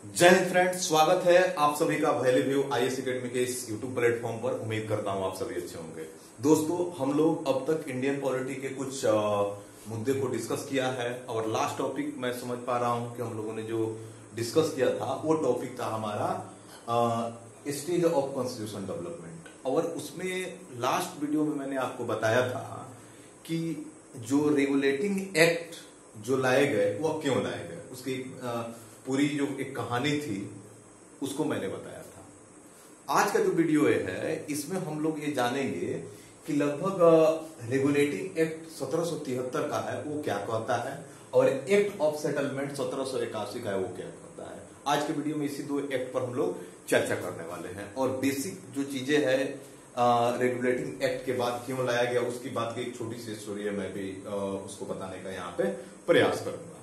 जय हिंद फ्रेंड्स, स्वागत है आप सभी का वैल्यू व्यू आईएएस एकेडमी के इस यूट्यूब प्लेटफॉर्म पर। उम्मीद करता हूं आप सभी अच्छे होंगे। दोस्तों, हम लोग अब तक इंडियन पॉलिटी के कुछ मुद्दे को डिस्कस किया है और लास्ट टॉपिक मैं समझ पा रहा हूं कि हम लोगों ने जो डिस्कस किया था वो टॉपिक था हमारा स्टेज ऑफ कॉन्स्टिट्यूशन डेवलपमेंट। और उसमें लास्ट वीडियो में मैंने आपको बताया था कि जो रेगुलेटिंग एक्ट जो लाए गए वो क्यों लाए गए, उसकी पूरी जो एक कहानी थी उसको मैंने बताया था। आज का जो वीडियो है इसमें हम लोग ये जानेंगे कि लगभग रेगुलेटिंग एक्ट 1773 का है वो क्या कहता है और एक्ट ऑफ सेटलमेंट 1781 का है वो क्या कहता है। आज के वीडियो में इसी दो एक्ट पर हम लोग चर्चा करने वाले हैं और बेसिक जो चीजें हैं रेगुलेटिंग एक्ट के बाद क्यों लाया गया उसकी बात की एक छोटी सी स्टोरी है, मैं भी उसको बताने का यहाँ पे प्रयास करूंगा।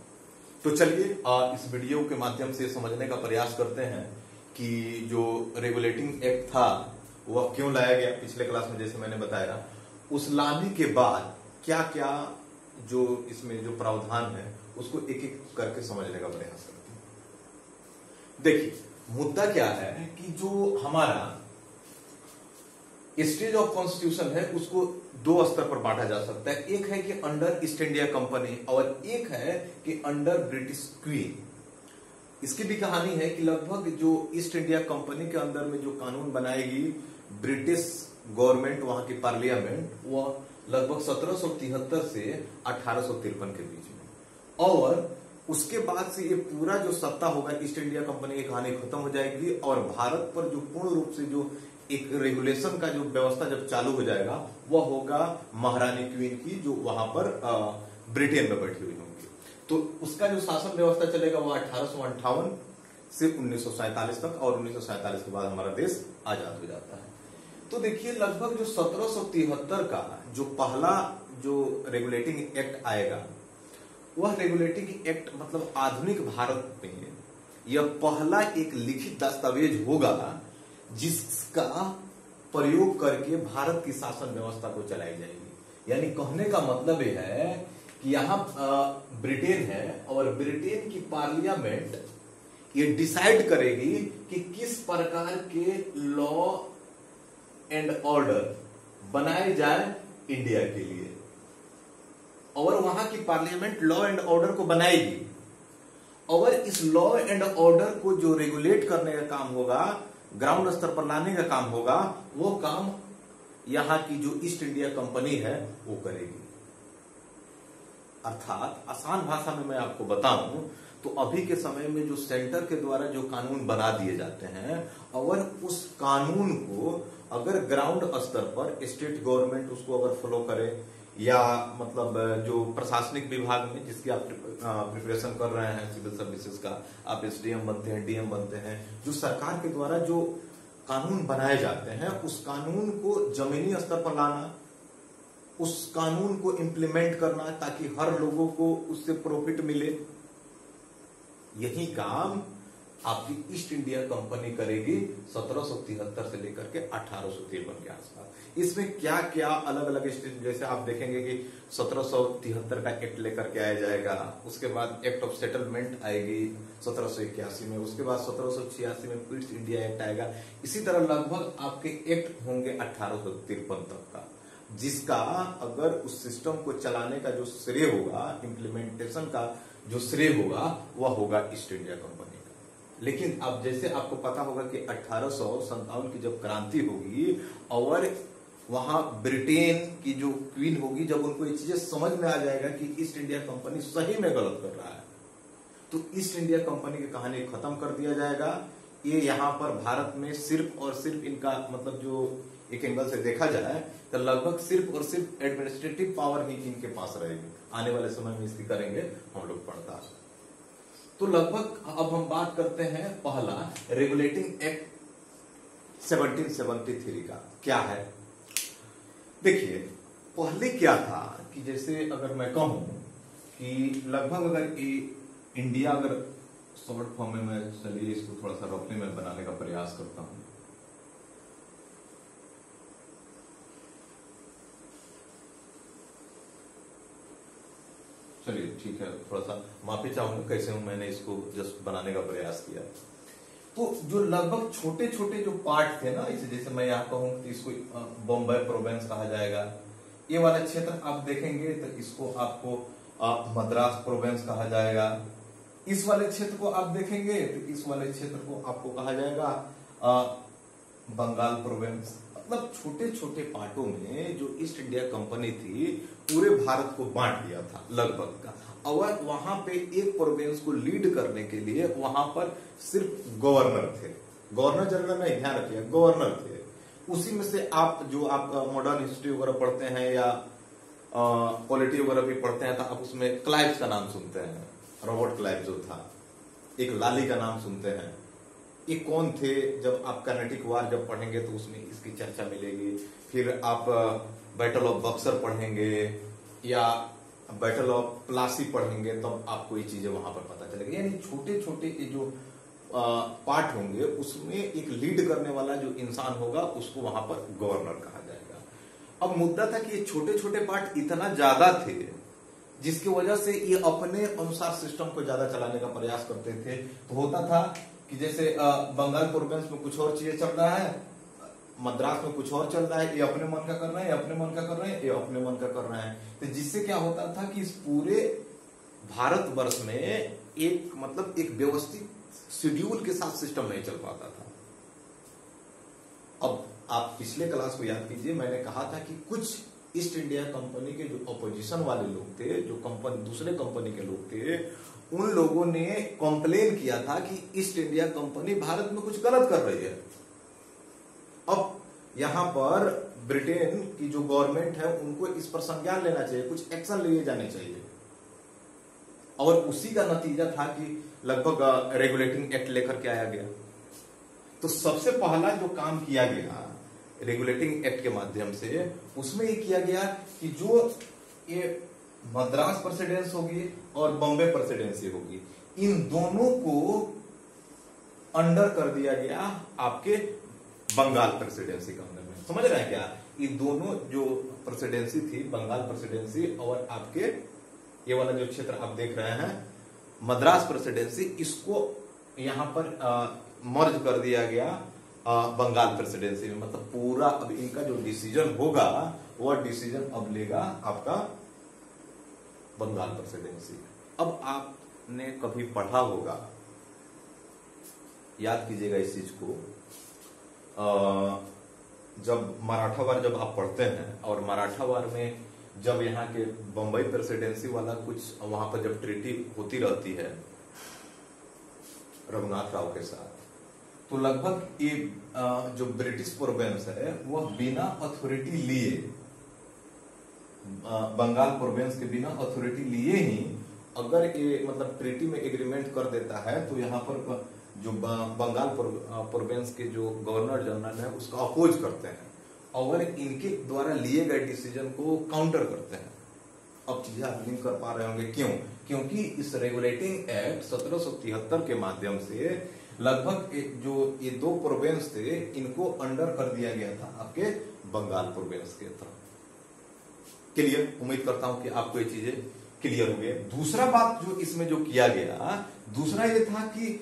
तो चलिए इस वीडियो के माध्यम से समझने का प्रयास करते हैं कि जो रेगुलेटिंग एक्ट था वह क्यों लाया गया। पिछले क्लास में जैसे मैंने बताया, उस लाने के बाद क्या क्या जो इसमें जो प्रावधान है उसको एक एक करके समझने का प्रयास करते हैं। देखिए, मुद्दा क्या है कि जो हमारा स्टेज ऑफ कॉन्स्टिट्यूशन है उसको दो स्तर पर बांटा जा सकता है। एक है कि अंडर ईस्ट इंडिया कंपनी और एक है कि अंडर ब्रिटिश क्वीन। इसकी भी कहानी है कि लगभग जो ईस्ट इंडिया कंपनी के अंदर में जो कानून बनाएगी ब्रिटिश गवर्नमेंट, वहां की पार्लियामेंट, वह लगभग 1773 से 1853 के बीच में, और उसके बाद से ये पूरा जो सत्ता होगा ईस्ट इंडिया कंपनी की कहानी खत्म हो जाएगी और भारत पर जो पूर्ण रूप से जो एक रेगुलेशन का जो व्यवस्था जब चालू हो जाएगा वह होगा महारानी क्वीन की, जो वहां पर ब्रिटेन में बैठी हुई होंगी। तो उसका जो शासन व्यवस्था चलेगा वह 1858 से 1947 तक, और 1947 के बाद हमारा देश आजाद हो जाता है। तो देखिए, लगभग जो 1773 का जो पहला जो रेगुलेटिंग एक्ट आएगा वह रेगुलेटिंग एक्ट मतलब आधुनिक भारत में यह पहला एक लिखित दस्तावेज होगा जिसका प्रयोग करके भारत की शासन व्यवस्था को चलाई जाएगी। यानी कहने का मतलब यह है कि यहां ब्रिटेन है और ब्रिटेन की पार्लियामेंट ये डिसाइड करेगी कि किस प्रकार के लॉ एंड ऑर्डर बनाए जाए इंडिया के लिए, और वहां की पार्लियामेंट लॉ एंड ऑर्डर को बनाएगी और इस लॉ एंड ऑर्डर को जो रेगुलेट करने का काम होगा, ग्राउंड स्तर पर लाने का काम होगा, वो काम यहां की जो ईस्ट इंडिया कंपनी है वो करेगी। अर्थात आसान भाषा में मैं आपको बताऊं तो अभी के समय में जो सेंटर के द्वारा जो कानून बना दिए जाते हैं और उस कानून को अगर ग्राउंड स्तर पर स्टेट गवर्नमेंट उसको अगर फॉलो करे, या मतलब जो प्रशासनिक विभाग में जिसकी आप प्रिपरेशन कर रहे हैं सिविल सर्विसेज का, आप एसडीएम बनते हैं, डीएम बनते हैं, जो सरकार के द्वारा जो कानून बनाए जाते हैं उस कानून को जमीनी स्तर पर लाना, उस कानून को इम्प्लीमेंट करना ताकि हर लोगों को उससे प्रॉफिट मिले, यही काम आपकी ईस्ट इंडिया कंपनी करेगी 1773 से लेकर के 1853 के आसपास। इसमें क्या क्या अलग अलग स्टेट, जैसे आप देखेंगे कि 1773 का एक्ट लेकर के आया जाएगा, उसके बाद एक्ट ऑफ सेटलमेंट आएगी 1781 में, उसके बाद 1786 में पीट्स इंडिया एक्ट आएगा। इसी तरह लगभग आपके एक्ट होंगे 1853 तक का, जिसका अगर उस सिस्टम को चलाने का जो श्रेय होगा, इम्प्लीमेंटेशन का जो श्रेय होगा वह होगा ईस्ट इंडिया कंपनी का। लेकिन अब जैसे आपको पता होगा कि 1857 की जब क्रांति होगी और वहां ब्रिटेन की जो क्वीन होगी, जब उनको ये चीजें समझ में आ जाएगा कि ईस्ट इंडिया कंपनी सही में गलत कर रहा है, तो ईस्ट इंडिया कंपनी की कहानी खत्म कर दिया जाएगा। ये यहाँ पर भारत में सिर्फ और सिर्फ इनका मतलब जो एक एंगल से देखा जाए तो लगभग सिर्फ और सिर्फ एडमिनिस्ट्रेटिव पावर ही इनके पास रहेगी। आने वाले समय में इसकी करेंगे हम लोग पड़ताल। तो लगभग अब हम बात करते हैं पहला रेगुलेटिंग एक्ट 1773 का क्या है। देखिए, पहले क्या था कि जैसे अगर मैं कहूं कि लगभग अगर इंडिया अगर शॉर्ट फॉर्म में मैं, चलिए इसको थोड़ा सा रफली में बनाने का प्रयास करता हूं। चलिए ठीक है, थोड़ा सा माफी चाहूंगा कैसे हूं, मैंने इसको जस्ट बनाने का प्रयास किया। तो जो लगभग छोटे छोटे जो पार्ट थे ना, इसे जैसे मैं यहाँ कहूँ तो इसको बॉम्बे प्रोविंस कहा जाएगा। ये वाला क्षेत्र आप देखेंगे तो इसको आपको मद्रास प्रोविंस कहा जाएगा। इस वाले क्षेत्र को आप देखेंगे तो इस वाले क्षेत्र को आपको कहा जाएगा बंगाल प्रोविंस। मतलब छोटे छोटे पार्टों में जो ईस्ट इंडिया कंपनी थी पूरे भारत को बांट दिया था लगभग का। और वहां पे एक प्रोविंस को लीड करने के लिए वहां पर सिर्फ गवर्नर थे, गवर्नर जनरल में ध्यान रखिए, गवर्नर थे। उसी में से आप जो आप मॉडर्न हिस्ट्री वगैरह पढ़ते हैं या पॉलिटी वगैरह भी पढ़ते हैं तो आप उसमें क्लाइव्स का नाम सुनते हैं। रॉबर्ट क्लाइव जो था, एक लाली का नाम सुनते हैं। ये कौन थे? जब आप कर्नाटिक वार जब पढ़ेंगे तो उसमें इसकी चर्चा मिलेगी। फिर आप बैटल ऑफ बक्सर पढ़ेंगे या बैटल ऑफ प्लासी पढ़ेंगे तब तो आपको ये चीजें वहां पर पता चलेगी। यानी छोटे छोटे जो पार्ट होंगे उसमें एक लीड करने वाला जो इंसान होगा उसको वहां पर गवर्नर कहा जाएगा। अब मुद्दा था कि ये छोटे छोटे पार्ट इतना ज्यादा थे जिसकी वजह से ये अपने अनुसार सिस्टम को ज्यादा चलाने का प्रयास करते थे। तो होता था कि जैसे बंगाल प्रोविंस में कुछ और चीजें चल रहा है, मद्रास में कुछ और चल रहा है, ये अपने मन का कर रहे हैं, ये अपने मन का कर रहे हैं, ये अपने मन का कर रहे हैं। तो जिससे क्या होता था कि इस पूरे भारतवर्ष में एक मतलब एक व्यवस्थित शेड्यूल के साथ सिस्टम नहीं चल पाता था। अब आप पिछले क्लास को याद कीजिए, मैंने कहा था कि कुछ ईस्ट इंडिया कंपनी के जो अपोजिशन वाले लोग थे, जो कंपनी दूसरे कंपनी के लोग थे, उन लोगों ने कंप्लेन किया था कि ईस्ट इंडिया कंपनी भारत में कुछ गलत कर रही है। अब यहां पर ब्रिटेन की जो गवर्नमेंट है उनको इस पर संज्ञान लेना चाहिए, कुछ एक्शन लिए जाने चाहिए। और उसी का नतीजा था कि लगभग रेगुलेटिंग एक्ट लेकर के आया गया। तो सबसे पहला जो काम किया गया रेगुलेटिंग एक्ट के माध्यम से, उसमें ये किया गया कि जो ये मद्रास प्रेसिडेंस होगी और बॉम्बे प्रेसिडेंसी होगी, इन दोनों को अंडर कर दिया गया आपके बंगाल प्रेसिडेंसी के अंदर में। समझ रहे हैं क्या? ये दोनों जो प्रेसिडेंसी थी, बंगाल प्रेसिडेंसी और आपके ये वाला जो क्षेत्र आप देख रहे हैं मद्रास प्रेसिडेंसी, इसको यहां पर मर्ज कर दिया गया बंगाल प्रेसिडेंसी में। मतलब पूरा अब इनका जो डिसीजन होगा वह डिसीजन अब लेगा आपका बंगाल प्रेसिडेंसी। अब आपने कभी पढ़ा होगा, याद कीजिएगा इस चीज को, जब मराठा वार जब आप पढ़ते हैं और मराठा वार में जब यहाँ के बंबई प्रेसिडेंसी वाला कुछ वहां पर जब ट्रीटी होती रहती है रघुनाथ राव के साथ, तो लगभग ये जो ब्रिटिश प्रोविंस है वह बिना अथॉरिटी लिए, बंगाल प्रोविंस के बिना अथॉरिटी लिए ही अगर ये मतलब ट्रीटी में एग्रीमेंट कर देता है तो यहाँ पर जो बंगाल प्रोविंस के जो गवर्नर जनरल है उसका अपोज करते हैं और इनके द्वारा लिए गए डिसीजन को काउंटर करते हैं। अब चीजें आप लिंक कर पा रहे होंगे, क्यों? क्योंकि इस रेगुलेटिंग एक्ट 1773 के माध्यम से लगभग जो ये दो प्रोविंस थे इनको अंडर कर दिया गया था आपके बंगाल प्रोविंस के तरफ। क्लियर? उम्मीद करता हूं कि आपको ये चीजें क्लियर हो गई। दूसरा बात जो इसमें जो किया गया, दूसरा ये था कि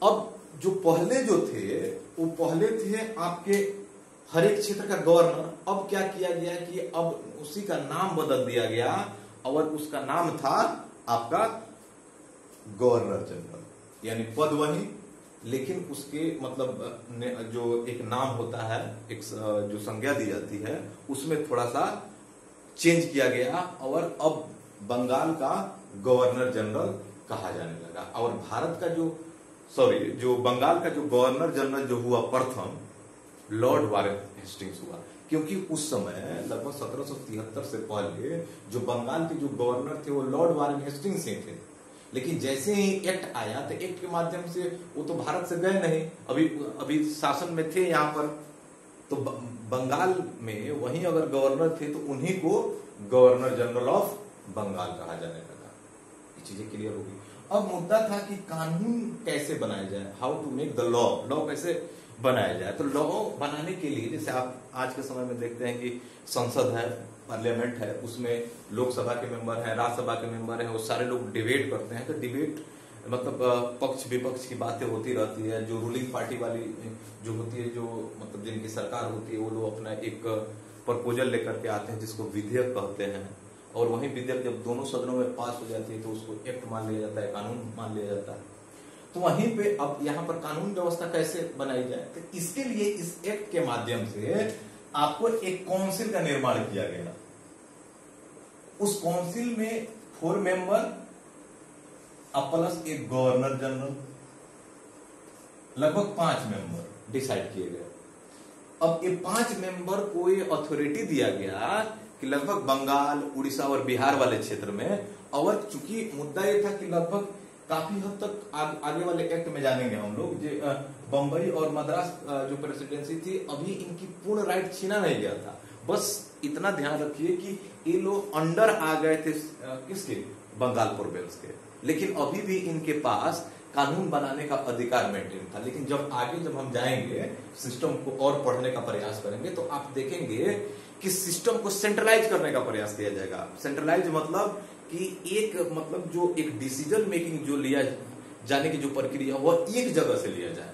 अब जो पहले जो थे वो पहले थे आपके हर एक क्षेत्र का गवर्नर। अब क्या किया गया कि अब उसी का नाम बदल दिया गया और उसका नाम था आपका गवर्नर जनरल, यानी पद वही, लेकिन उसके मतलब जो एक नाम होता है, एक जो संज्ञा दी जाती है उसमें थोड़ा सा चेंज किया गया और अब बंगाल का गवर्नर जनरल कहा जाने लगा। और भारत का जो बंगाल का जो गवर्नर जनरल जो हुआ प्रथम, लॉर्ड वारेन हेस्टिंग्स हुआ। क्योंकि उस समय लगभग 1773 से पहले जो बंगाल के जो गवर्नर थे वो लॉर्ड वारेन हेस्टिंग्स ही थे, लेकिन जैसे ही एक्ट आया तो एक्ट के माध्यम से वो तो भारत से गए नहीं, अभी शासन में थे यहाँ पर, तो बंगाल में वहीं अगर गवर्नर थे तो उन्हीं को गवर्नर जनरल ऑफ बंगाल कहा जाने लगा। ये चीजें क्लियर होगी। अब मुद्दा था कि कानून कैसे बनाया जाए, how to make the law, law कैसे बनाया जाए। तो लॉ बनाने के लिए जैसे आप आज के समय में देखते हैं कि संसद है, पार्लियामेंट है, उसमें लोकसभा के मेंबर हैं, राज्यसभा के मेंबर हैं, वो सारे लोग डिबेट करते हैं। तो डिबेट मतलब पक्ष विपक्ष की बातें होती रहती है। जो रूलिंग पार्टी वाली जो होती है, जो मतलब जिनकी सरकार होती है, वो लोग अपना एक प्रपोजल लेकर के आते हैं जिसको विधेयक कहते हैं, और वही विधेयक जब दोनों सदनों में पास हो जाती है तो उसको एक्ट मान लिया जाता है, कानून मान लिया जाता है। तो वहीं पे अब यहाँ पर कानून व्यवस्था कैसे बनाई जाए, तो इसके लिए इस एक्ट के माध्यम से आपको एक काउंसिल का निर्माण किया गया। उस काउंसिल में 4 मेंबर प्लस एक गवर्नर जनरल, लगभग 5 मेंबर डिसाइड किए गए। अब ये 5 मेंबर को ये अथॉरिटी दिया गया कि लगभग बंगाल, उड़ीसा और बिहार वाले क्षेत्र में, और चूंकि मुद्दा ये था कि लगभग काफी हद तक आगे वाले एक्ट में जानेंगे हम लोग, जो बंबई और मद्रास जो प्रेसिडेंसी थी, अभी इनकी पूर्ण राइट छीना नहीं गया था। बस इतना ध्यान रखिए कि ये लोग अंडर आ गए थे किसके, बंगाल प्रोविंस के, लेकिन अभी भी इनके पास कानून बनाने का अधिकार मेंटेन था। लेकिन जब हम जाएंगे, सिस्टम को और पढ़ने का प्रयास करेंगे, तो आप देखेंगे कि सिस्टम को सेंट्रलाइज करने का प्रयास किया जाएगा। सेंट्रलाइज मतलब कि एक मतलब जो एक डिसीजन मेकिंग जो लिया जाने की जो प्रक्रिया वो एक जगह से लिया जाए।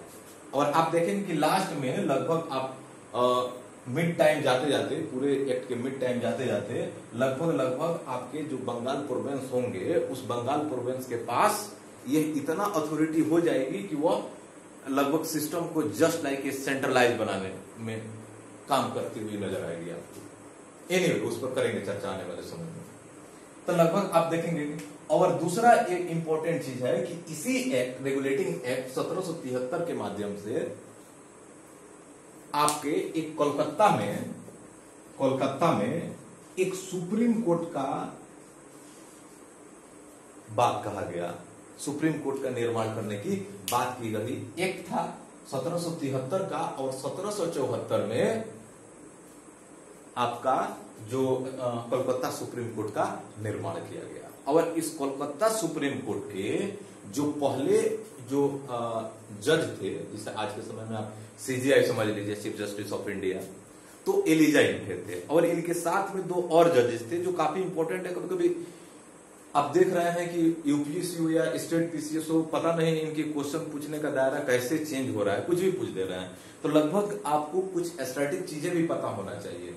और आप देखेंगे कि लास्ट में लगभग आप मिड टाइम जाते जाते, पूरे एक्ट के मिड टाइम जाते जाते लगभग आपके जो बंगाल प्रोविंस होंगे, उस बंगाल प्रोविंस के पास ये इतना अथॉरिटी हो जाएगी कि वो लगभग सिस्टम को जस्ट लाइक ए सेंट्रलाइज बनाने में काम करती हुई नजर आएगी आपको। एनीवे उस पर करेंगे चर्चा आने वाले समय में। तो लगभग आप देखेंगे। और दूसरा एक इंपॉर्टेंट चीज है कि इसी एक्ट, रेगुलेटिंग एक्ट 1773 के माध्यम से आपके एक कोलकाता में एक सुप्रीम कोर्ट का बात कहा गया, सुप्रीम कोर्ट का निर्माण करने की बात की गई। एक्ट था 1773 का, और 1774 में आपका जो कोलकाता सुप्रीम कोर्ट का निर्माण किया गया। और इस कोलकाता सुप्रीम कोर्ट के जो पहले जो जज थे, जिसे आज के समय में आप CJI समझ लीजिए, चीफ जस्टिस ऑफ इंडिया, तो एलिजा इनके थे, और इनके साथ में 2 और जजेस थे जो काफी इंपॉर्टेंट है। कभी कभी आप देख रहे हैं कि यूपीएससी या स्टेट PCS हो, पता नहीं इनकी क्वेश्चन पूछने का दायरा कैसे चेंज हो रहा है, कुछ भी पूछ दे रहे हैं। तो लगभग आपको कुछ स्टैटिक चीजें भी पता होना चाहिए।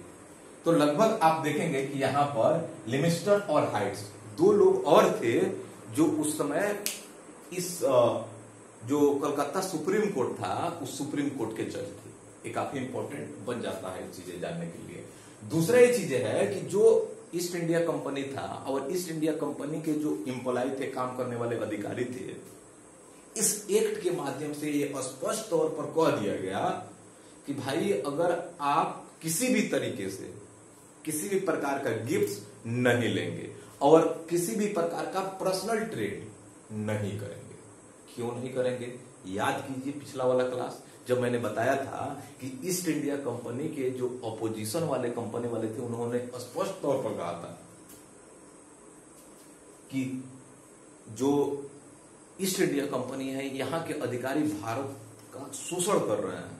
तो लगभग आप देखेंगे कि यहाँ पर लिविंगस्टन और हाइट्स 2 लोग और थे जो उस समय इस जो कलकत्ता सुप्रीम कोर्ट था, उस सुप्रीम कोर्ट के जज थे। ये काफी इंपॉर्टेंट बन जाता है चीजें जानने के लिए। दूसरा ये चीजें है कि जो ईस्ट इंडिया कंपनी था, और ईस्ट इंडिया कंपनी के जो एम्प्लॉय थे, काम करने वाले अधिकारी थे, इस एक्ट के माध्यम से ये स्पष्ट तौर पर कह दिया गया कि भाई अगर आप किसी भी तरीके से किसी भी प्रकार का गिफ्ट नहीं लेंगे और किसी भी प्रकार का पर्सनल ट्रेड नहीं करेंगे। क्यों नहीं करेंगे? याद कीजिए पिछला वाला क्लास जब मैंने बताया था कि ईस्ट इंडिया कंपनी के जो अपोजिशन वाले कंपनी वाले थे, उन्होंने स्पष्ट तौर पर कहा था कि जो ईस्ट इंडिया कंपनी है, यहां के अधिकारी भारत का शोषण कर रहे हैं,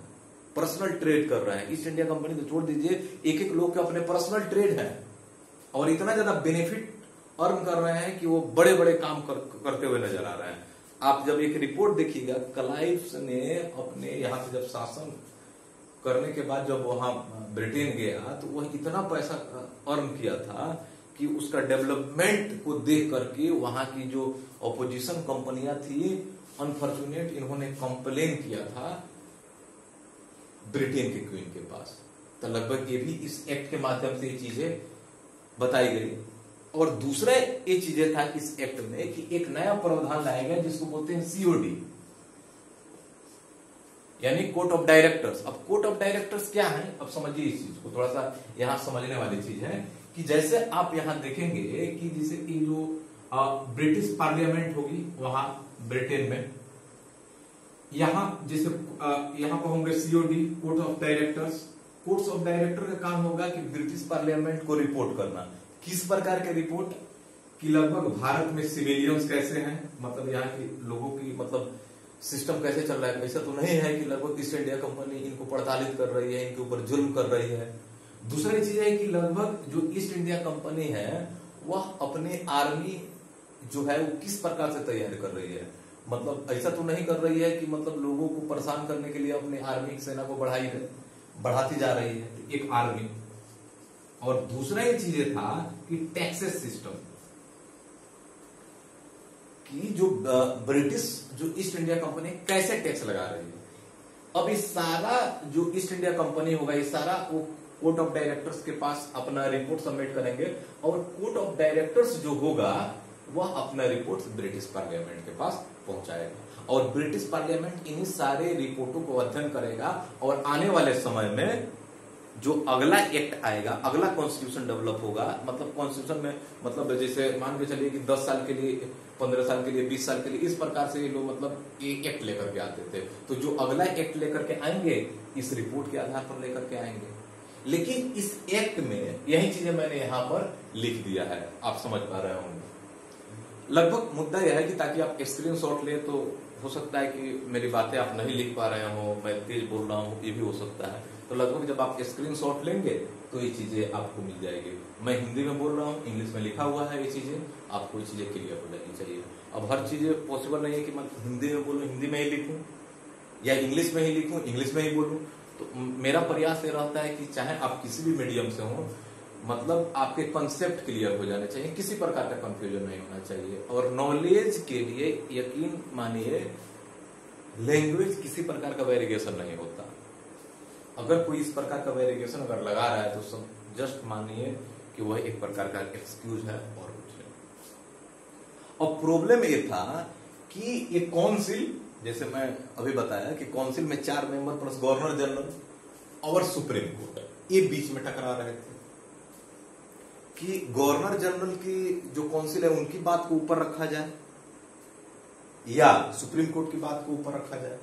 पर्सनल ट्रेड कर रहे हैं। ईस्ट इंडिया कंपनी तो छोड़ दीजिए, एक एक लोग के अपने पर्सनल ट्रेड है और इतना ज्यादा बेनिफिट अर्न कर रहे हैं कि वो बड़े बड़े काम करते हुए नजर आ रहे हैं। आप जब एक रिपोर्ट देखिएगा, क्लाइव्स ने अपने यहां से जब शासन करने के बाद जब वहां ब्रिटेन गया तो वह इतना पैसा अर्न किया था कि उसका डेवलपमेंट को देख करके वहां की जो अपोजिशन कंपनियां थी, अनफॉर्चुनेट इन्होंने कंप्लेन किया था ब्रिटेन के क्वीन के पास। तो लगभग ये भी इस एक्ट के माध्यम से ये चीजें बताई गई। और दूसरा ये चीजें था इस एक्ट में कि एक नया प्रावधान लाया गया जिसको बोलते हैं COD, यानी कोर्ट ऑफ डायरेक्टर्स। अब कोर्ट ऑफ डायरेक्टर्स क्या है, अब समझिए इस चीज को, थोड़ा सा यहां समझने वाली चीज है कि जैसे आप यहां देखेंगे कि जैसे कि जो ब्रिटिश पार्लियामेंट होगी वहां ब्रिटेन में, यहां जैसे यहां पर होंगे COD, court of directors. Courts of director का काम होगा कि ब्रिटिश पार्लियामेंट को रिपोर्ट करना। किस प्रकार के रिपोर्ट? कि लगभग भारत में सिविलियंस कैसे हैं, मतलब यहाँ के लोगों की मतलब सिस्टम कैसे चल रहा है। ऐसा तो नहीं है कि लगभग ईस्ट इंडिया कंपनी इनको प्रताड़ित कर रही है, इनके ऊपर जुल्म कर रही है। दूसरी चीज है कि लगभग जो ईस्ट इंडिया कंपनी है वह अपने आर्मी जो है वो किस प्रकार से तैयार कर रही है। मतलब ऐसा तो नहीं कर रही है कि मतलब लोगों को परेशान करने के लिए अपनी आर्मी सेना को बढ़ाती जा रही है, एक आर्मी। और दूसरा ये चीज था कि टैक्सेस सिस्टम, कि जो ब्रिटिश जो ईस्ट इंडिया कंपनी कैसे टैक्स लगा रही है। अब इस सारा जो ईस्ट इंडिया कंपनी होगा, ये सारा वो कोर्ट ऑफ डायरेक्टर्स के पास अपना रिपोर्ट सबमिट करेंगे, और कोर्ट ऑफ डायरेक्टर्स जो होगा वह अपना रिपोर्ट ब्रिटिश पार्लियामेंट के पास पहुंचाएगा, और ब्रिटिश पार्लियामेंट इन्हीं सारे रिपोर्टों को अध्ययन करेगा, और आने वाले समय में जो अगला एक्ट आएगा, अगला कॉन्स्टिट्यूशन डेवलप होगा, मतलब कॉन्स्टिट्यूशन में मतलब जैसे मान के चलिए कि 10 साल के लिए, 15 साल के लिए, 20 साल के लिए, इस प्रकार से ये लोग मतलब एक एक्ट लेकर के आते थे। तो जो अगला एक्ट लेकर के आएंगे इस रिपोर्ट के आधार पर लेकर के आएंगे। लेकिन इस एक्ट में यही चीजें मैंने यहां पर लिख दिया है, आप समझ पा रहे होंगे। लगभग मुद्दा यह है कि ताकि आप स्क्रीनशॉट ले, तो हो सकता है कि मेरी बातें आप नहीं लिख पा रहे हो, मैं तेज बोल रहा हूँ, ये भी हो सकता है। तो लगभग जब आप स्क्रीनशॉट लेंगे तो ये चीजें आपको मिल जाएगी। मैं हिंदी में बोल रहा हूँ, इंग्लिश में लिखा हुआ है, ये चीजें आपको ये चीजें क्लियर हो जानी चाहिए। अब हर चीजें पॉसिबल नहीं है कि मैं हिंदी में बोलूँ, हिंदी में ही लिखूं, या इंग्लिश में ही लिखूं, इंग्लिश में ही बोलूं। तो मेरा प्रयास ये रहता है कि चाहे आप किसी भी मीडियम से हो, मतलब आपके कॉन्सेप्ट क्लियर हो जाने चाहिए, किसी प्रकार का कंफ्यूजन नहीं होना चाहिए। और नॉलेज के लिए यकीन मानिए, लैंग्वेज किसी प्रकार का वेरिएशन नहीं होता। अगर कोई इस प्रकार का वेरिएशन अगर लगा रहा है तो सब जस्ट मानिए कि वह एक प्रकार का एक्सक्यूज है और कुछ नहीं। और प्रॉब्लम ये था कि ये काउंसिल, जैसे मैं अभी बताया कि काउंसिल में 4 मेंबर प्लस गवर्नर जनरल और सुप्रीम कोर्ट, ये बीच में टकरा रहे थे कि गवर्नर जनरल की जो काउंसिल है उनकी बात को ऊपर रखा जाए या सुप्रीम कोर्ट की बात को ऊपर रखा जाए।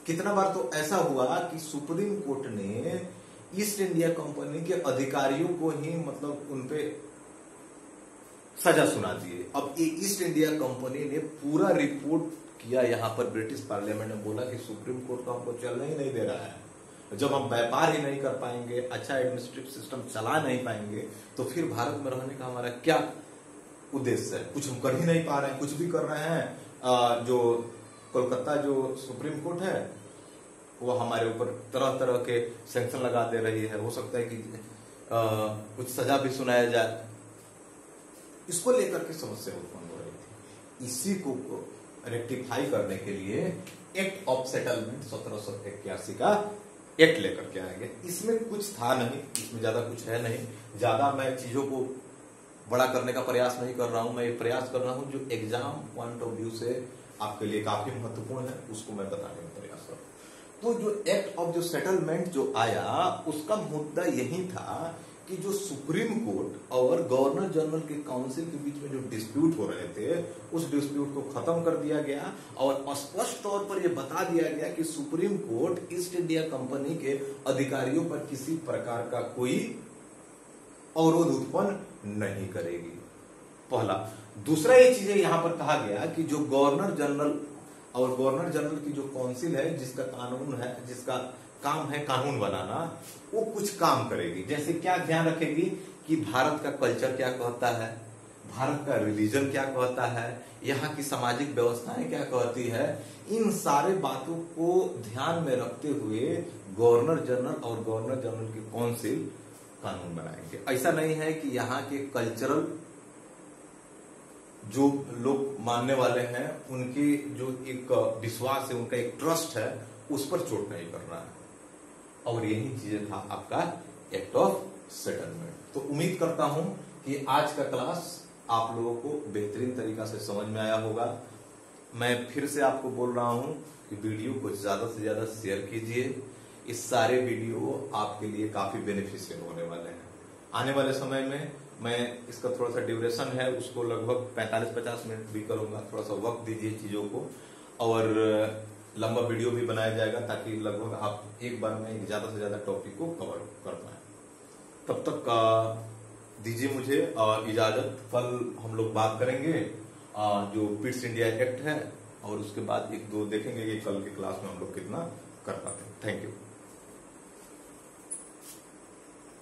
कितना बार तो ऐसा हुआ कि सुप्रीम कोर्ट ने ईस्ट इंडिया कंपनी के अधिकारियों को ही मतलब उनपे सजा सुना दी। अब ये ईस्ट इंडिया कंपनी ने पूरा रिपोर्ट किया यहाँ पर, ब्रिटिश पार्लियामेंट ने बोला कि सुप्रीम कोर्ट तो हमको चलने ही नहीं दे रहा है, जब हम व्यापार ही नहीं कर पाएंगे, अच्छा एडमिनिस्ट्रेटिव सिस्टम चला नहीं पाएंगे, तो फिर भारत में रहने का हमारा क्या उद्देश्य है। कुछ हम कर ही नहीं पा रहे हैं, कुछ भी कर रहे हैं। जो कोलकाता जो सुप्रीम कोर्ट है वो हमारे ऊपर तरह तरह के सैंक्शन लगा दे रही है, हो सकता है कि कुछ सजा भी सुनाया जाए। इसको लेकर के समस्या उत्पन्न हो रही थी। इसी को रेक्टिफाई करने के लिए एक्ट ऑफ सेटलमेंट 1781 का एक्ट लेकर के आएंगे। इसमें कुछ था नहीं, इसमें ज्यादा कुछ है नहीं, ज्यादा मैं चीजों को बड़ा करने का प्रयास नहीं कर रहा हूं। मैं ये प्रयास कर रहा हूं जो एग्जाम पॉइंट ऑफ व्यू से आपके लिए काफी महत्वपूर्ण है, उसको मैं बताने का प्रयास कर रहा हूं। तो जो एक्ट ऑफ जो सेटलमेंट जो आया, उसका मुद्दा यही था कि जो सुप्रीम कोर्ट और गवर्नर जनरल के काउंसिल के बीच में जो डिस्प्यूट हो रहे थे, उस डिस्प्यूट को खत्म कर दिया गया और स्पष्ट तौर पर यह बता दिया गया कि supreme court east India company के अधिकारियों पर किसी प्रकार का कोई अवरोध उत्पन्न नहीं करेगी। पहला। दूसरा ये चीजें यहां पर कहा गया कि जो गवर्नर जनरल और गवर्नर जनरल की जो काउंसिल है, जिसका कानून है, जिसका काम है कानून बनाना, वो कुछ काम करेगी। जैसे क्या ध्यान रखेगी कि भारत का कल्चर क्या कहता है, भारत का रिलीजन क्या कहता है, यहाँ की सामाजिक व्यवस्थाएं क्या कहती है, इन सारे बातों को ध्यान में रखते हुए गवर्नर जनरल और गवर्नर जनरल की काउंसिल कानून बनाएंगे। ऐसा नहीं है कि यहाँ के कल्चरल जो लोग मानने वाले हैं, उनकी जो एक विश्वास है, उनका एक ट्रस्ट है, उस पर चोट नहीं करना है। और यही चीजें था आपका एक्ट ऑफ सेटलमेंट। तो उम्मीद करता हूं कि आज का क्लास आप लोगों को बेहतरीन तरीका से समझ में आया होगा। मैं फिर से आपको बोल रहा हूं कि वीडियो को ज्यादा से ज्यादा शेयर कीजिए। इस सारे वीडियो आपके लिए काफी बेनिफिशियल होने वाले हैं। आने वाले समय में मैं इसका थोड़ा सा ड्यूरेशन है, उसको लगभग 45-50 मिनट भी करूंगा। थोड़ा सा वक्त दीजिए चीजों को, और लंबा वीडियो भी बनाया जाएगा ताकि लगभग आप एक बार में ज्यादा से ज्यादा टॉपिक को कवर कर पाए। तब तक दीजिए मुझे इजाजत। कल हम लोग बात करेंगे जो पिट्स इंडिया एक्ट है, और उसके बाद 1-2 देखेंगे कि कल की क्लास में हम लोग कितना कर पाते हैं। Thank you.